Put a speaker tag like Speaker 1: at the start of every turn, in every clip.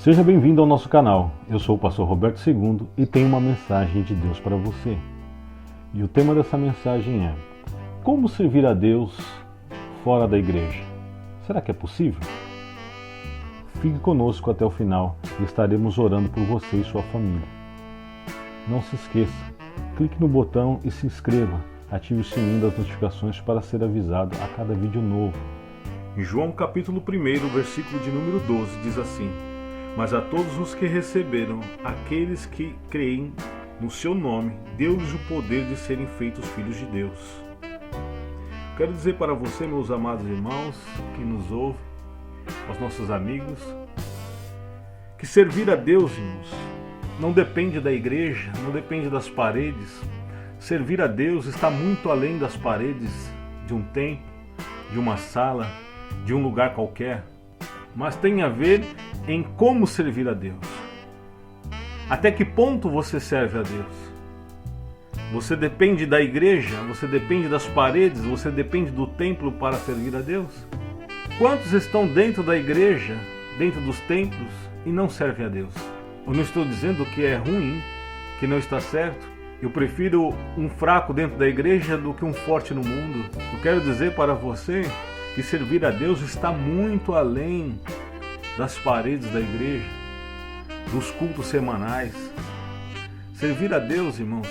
Speaker 1: Seja bem-vindo ao nosso canal. Eu sou o pastor Roberto II e tenho uma mensagem de Deus para você. E o tema dessa mensagem é: como servir a Deus fora da igreja? Será que é possível? Fique conosco até o final e estaremos orando por você e sua família. Não se esqueça, clique no botão e se inscreva. Ative o sininho das notificações para ser avisado a cada vídeo novo. Em João capítulo 1, versículo de número 12, diz assim: mas a todos os que receberam, aqueles que creem no seu nome, deu-lhes o poder de serem feitos filhos de Deus. Quero dizer para você, meus amados irmãos, que nos ouvem, aos nossos amigos, que servir a Deus, irmãos, não depende da igreja, não depende das paredes. Servir a Deus está muito além das paredes de um templo, de uma sala, de um lugar qualquer, mas tem a ver em como servir a Deus. Até que ponto você serve a Deus? Você depende da igreja, você depende das paredes, você depende do templo para servir a Deus? Quantos estão dentro da igreja, dentro dos templos e não servem a Deus? Eu não estou dizendo que é ruim, que não está certo. Eu prefiro um fraco dentro da igreja do que um forte no mundo. Eu quero dizer para você que servir a Deus está muito além das paredes da igreja, dos cultos semanais. Servir a Deus, irmãos,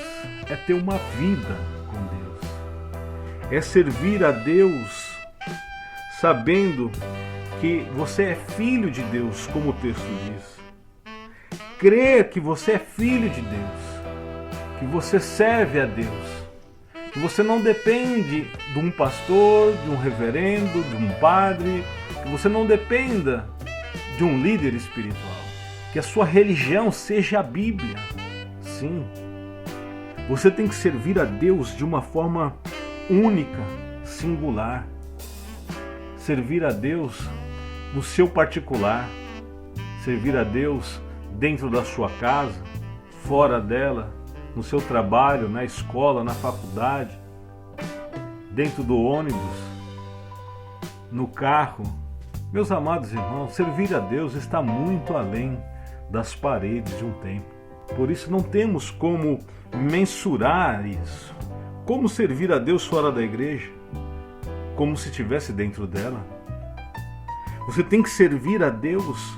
Speaker 1: é ter uma vida com Deus. É servir a Deus sabendo que você é filho de Deus, como o texto diz. Crer que você é filho de Deus, que você serve a Deus, que você não depende de um pastor, de um reverendo, de um padre, que você não dependa de um líder espiritual, que a sua religião seja a Bíblia. Sim, você tem que servir a Deus de uma forma única, singular. Servir a Deus no seu particular, servir a Deus dentro da sua casa, fora dela, no seu trabalho, na escola, na faculdade, dentro do ônibus, no carro. Meus amados irmãos, servir a Deus está muito além das paredes de um templo. Por isso não temos como mensurar isso. Como servir a Deus fora da igreja? Como se estivesse dentro dela. Você tem que servir a Deus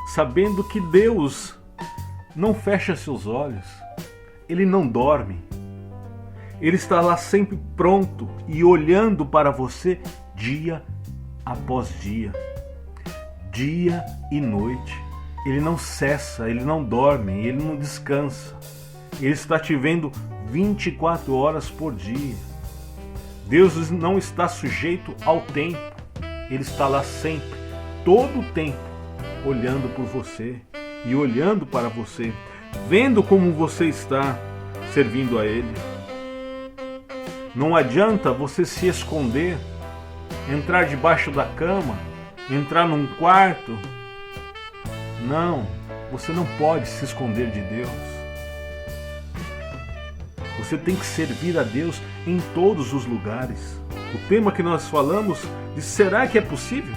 Speaker 1: sabendo que Deus não fecha seus olhos, Ele não dorme, Ele está lá sempre pronto e olhando para você dia após dia, dia e noite. Ele não cessa, Ele não dorme, Ele não descansa. Ele está te vendo 24 horas por dia. Deus não está sujeito ao tempo, Ele está lá sempre, todo o tempo, olhando por você e olhando para você, vendo como você está servindo a Ele. Não adianta você se esconder, entrar debaixo da cama, entrar num quarto. Não, você não pode se esconder de Deus. Você tem que servir a Deus em todos os lugares. O tema que nós falamos de será que é possível?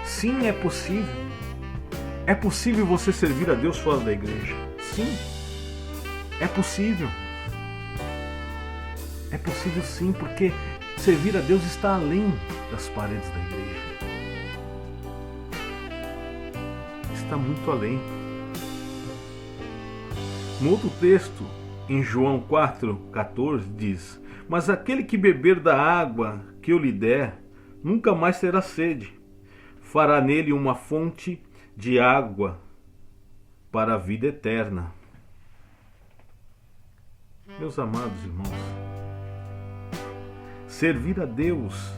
Speaker 1: Sim, é possível. É possível você servir a Deus fora da igreja. Sim, é possível. É possível sim, porque servir a Deus está além das paredes da igreja. Está muito além. No outro texto, em João 4,14, diz: mas aquele que beber da água que eu lhe der, nunca mais terá sede. Fará nele uma fonte de água para a vida eterna. Meus amados irmãos, servir a Deus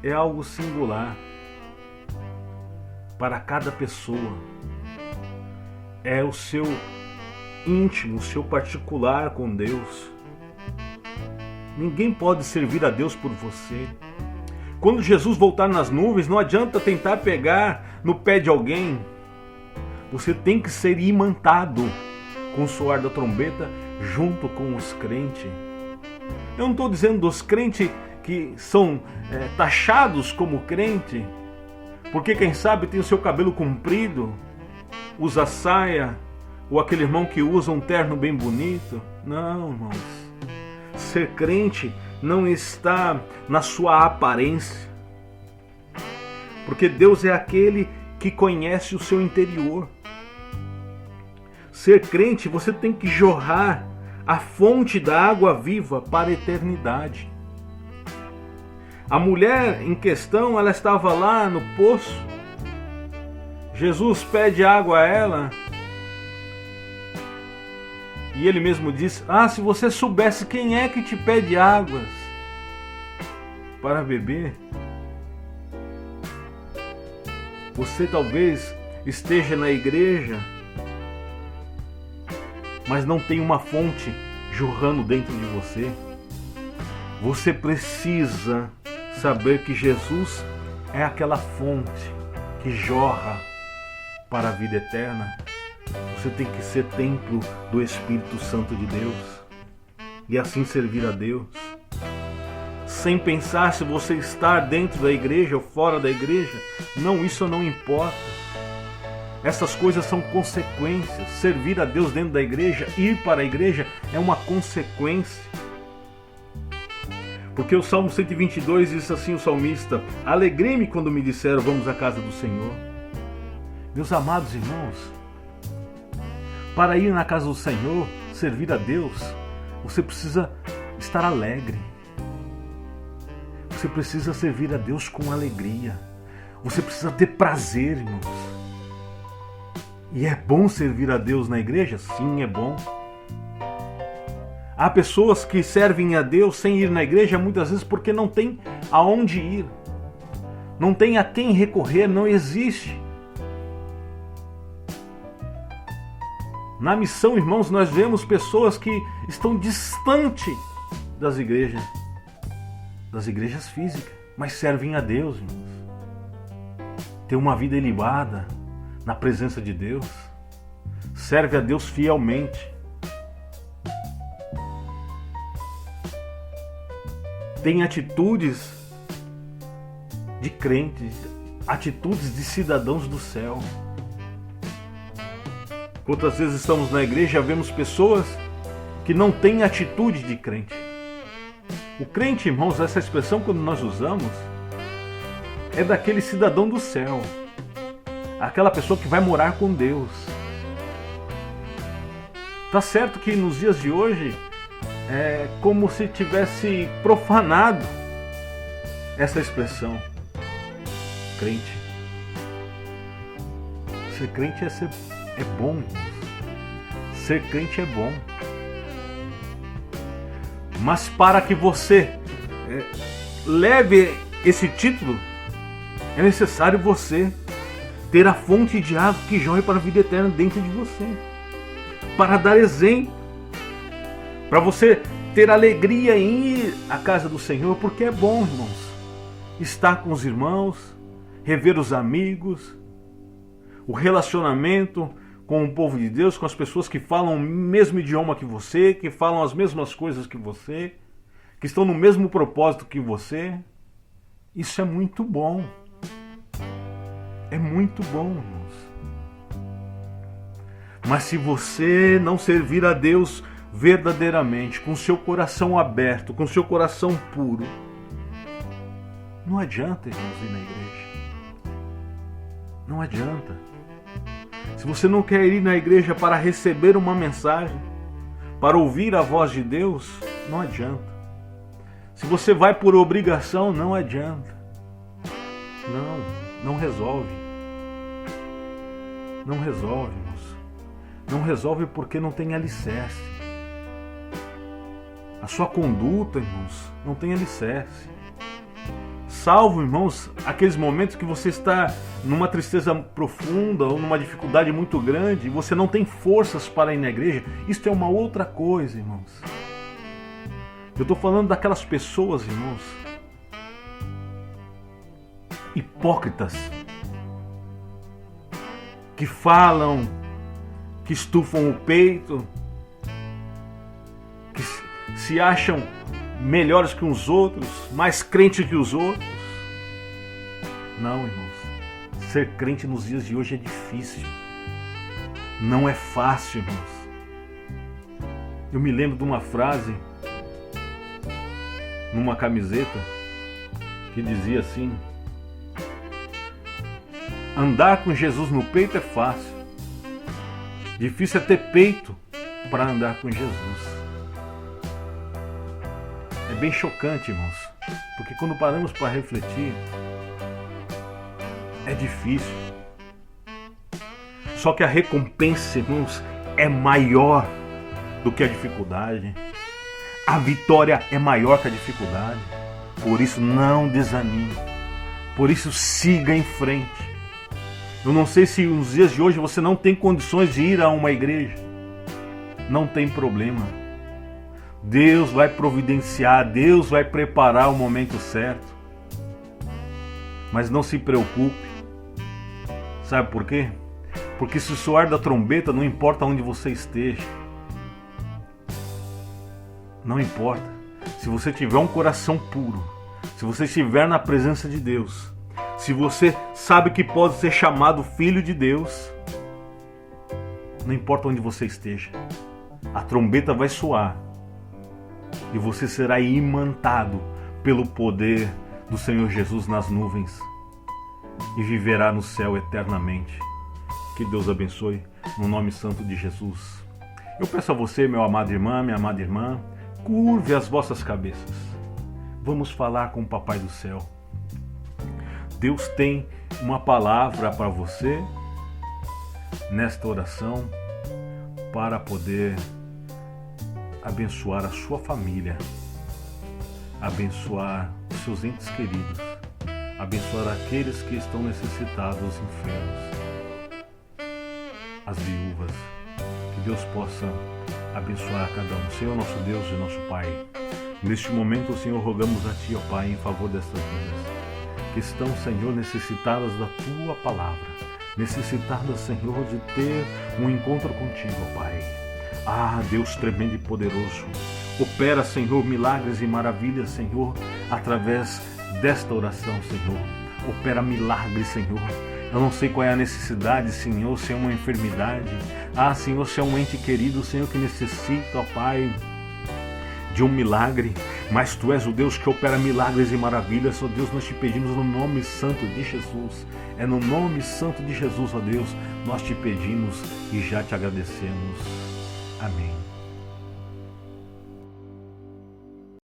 Speaker 1: é algo singular para cada pessoa. É o seu íntimo, o seu particular com Deus. Ninguém pode servir a Deus por você. Quando Jesus voltar nas nuvens, não adianta tentar pegar no pé de alguém. Você tem que ser imantado com o soar da trombeta junto com os crentes. Eu não estou dizendo dos crentes que são taxados como crente, porque quem sabe tem o seu cabelo comprido, usa saia, ou aquele irmão que usa um terno bem bonito. Não, irmãos. Ser crente não está na sua aparência, porque Deus é aquele que conhece o seu interior. Ser crente, você tem que jorrar a fonte da água viva para a eternidade. A mulher em questão, ela estava lá no poço. Jesus pede água a ela. E ele mesmo diz: se você soubesse quem é que te pede águas para beber, você talvez esteja na igreja, mas não tem uma fonte jorrando dentro de você. Você precisa saber que Jesus é aquela fonte que jorra para a vida eterna. Você tem que ser templo do Espírito Santo de Deus e assim servir a Deus, sem pensar se você está dentro da igreja ou fora da igreja. Não, isso não importa. Essas coisas são consequências. Servir a Deus dentro da igreja, ir para a igreja, é uma consequência. Porque o Salmo 122 diz assim, o salmista: alegrei-me quando me disseram, vamos à casa do Senhor. Meus amados irmãos, para ir na casa do Senhor, servir a Deus, você precisa estar alegre. Você precisa servir a Deus com alegria. Você precisa ter prazer, irmãos. E é bom servir a Deus na igreja? Sim, é bom. Há pessoas que servem a Deus sem ir na igreja, muitas vezes porque não tem aonde ir. Não tem a quem recorrer, não existe. Na missão, irmãos, nós vemos pessoas que estão distante das igrejas físicas, mas servem a Deus, irmãos. Tem uma vida ilibada na presença de Deus, serve a Deus fielmente. Tem atitudes de crentes, atitudes de cidadãos do céu. Quantas vezes estamos na igreja, vemos pessoas que não têm atitude de crente. O crente, irmãos, essa expressão quando nós usamos, é daquele cidadão do céu, aquela pessoa que vai morar com Deus. Tá certo que nos dias de hoje é como se tivesse profanado essa expressão, crente. Ser crente é bom, irmãos. Ser crente é bom. Mas para que você leve esse título, é necessário você ter a fonte de água que jorre para a vida eterna dentro de você. Para dar exemplo. Para você ter alegria em ir à casa do Senhor, porque é bom, irmãos. Estar com os irmãos, rever os amigos, o relacionamento com o povo de Deus, com as pessoas que falam o mesmo idioma que você, que falam as mesmas coisas que você, que estão no mesmo propósito que você. Isso é muito bom. É muito bom, irmãos. Mas se você não servir a Deus verdadeiramente, com seu coração aberto, com seu coração puro, não adianta, irmãos, ir na igreja. Não adianta. Se você não quer ir na igreja para receber uma mensagem, para ouvir a voz de Deus, não adianta. Se você vai por obrigação, não adianta. Não resolve. Não resolve, irmãos. Não resolve porque não tem alicerce. A sua conduta, irmãos, não tem alicerce. Salvo, irmãos, aqueles momentos que você está numa tristeza profunda ou numa dificuldade muito grande e você não tem forças para ir na igreja, isso é uma outra coisa, irmãos. Eu estou falando daquelas pessoas, irmãos, hipócritas, que falam, que estufam o peito, que se acham melhores que os outros, mais crente que os outros. Não, irmãos. Ser crente nos dias de hoje é difícil. Não é fácil, irmãos. Eu me lembro de uma frase numa camiseta que dizia assim: andar com Jesus no peito é fácil. Difícil é ter peito para andar com Jesus. É bem chocante, irmãos, porque quando paramos para refletir, é difícil. Só que a recompensa, irmãos, é maior do que a dificuldade. A vitória é maior que a dificuldade. Por isso não desanime. Por isso siga em frente. Eu não sei se nos dias de hoje você não tem condições de ir a uma igreja. Não tem problema. Deus vai providenciar, Deus vai preparar o momento certo. Mas não se preocupe. Sabe por quê? Porque se soar da trombeta, não importa onde você esteja. Não importa. Se você tiver um coração puro, se você estiver na presença de Deus, se você sabe que pode ser chamado filho de Deus, não importa onde você esteja, a trombeta vai soar e você será imantado pelo poder do Senhor Jesus nas nuvens e viverá no céu eternamente. Que Deus abençoe, no nome santo de Jesus. Eu peço a você, meu amado irmão, minha amada irmã, curve as vossas cabeças. Vamos falar com o Papai do Céu. Deus tem uma palavra para você nesta oração para poder abençoar a sua família, abençoar os seus entes queridos, abençoar aqueles que estão necessitados, os enfermos, as viúvas. Que Deus possa abençoar cada um. Senhor, nosso Deus e nosso Pai, neste momento, Senhor, rogamos a Ti, ó Pai, em favor destas vidas que estão, Senhor, necessitadas da Tua palavra, necessitadas, Senhor, de ter um encontro contigo, ó Pai. Ah, Deus tremendo e poderoso, opera, Senhor, milagres e maravilhas, Senhor, através desta oração, Senhor. Opera milagres, Senhor. Eu não sei qual é a necessidade, Senhor, se é uma enfermidade. Ah, Senhor, se é um ente querido, Senhor, que necessita, ó Pai, de um milagre. Mas Tu és o Deus que opera milagres e maravilhas. Ó Deus, nós Te pedimos no nome santo de Jesus. É no nome santo de Jesus, ó Deus, nós Te pedimos e já Te agradecemos. Amém.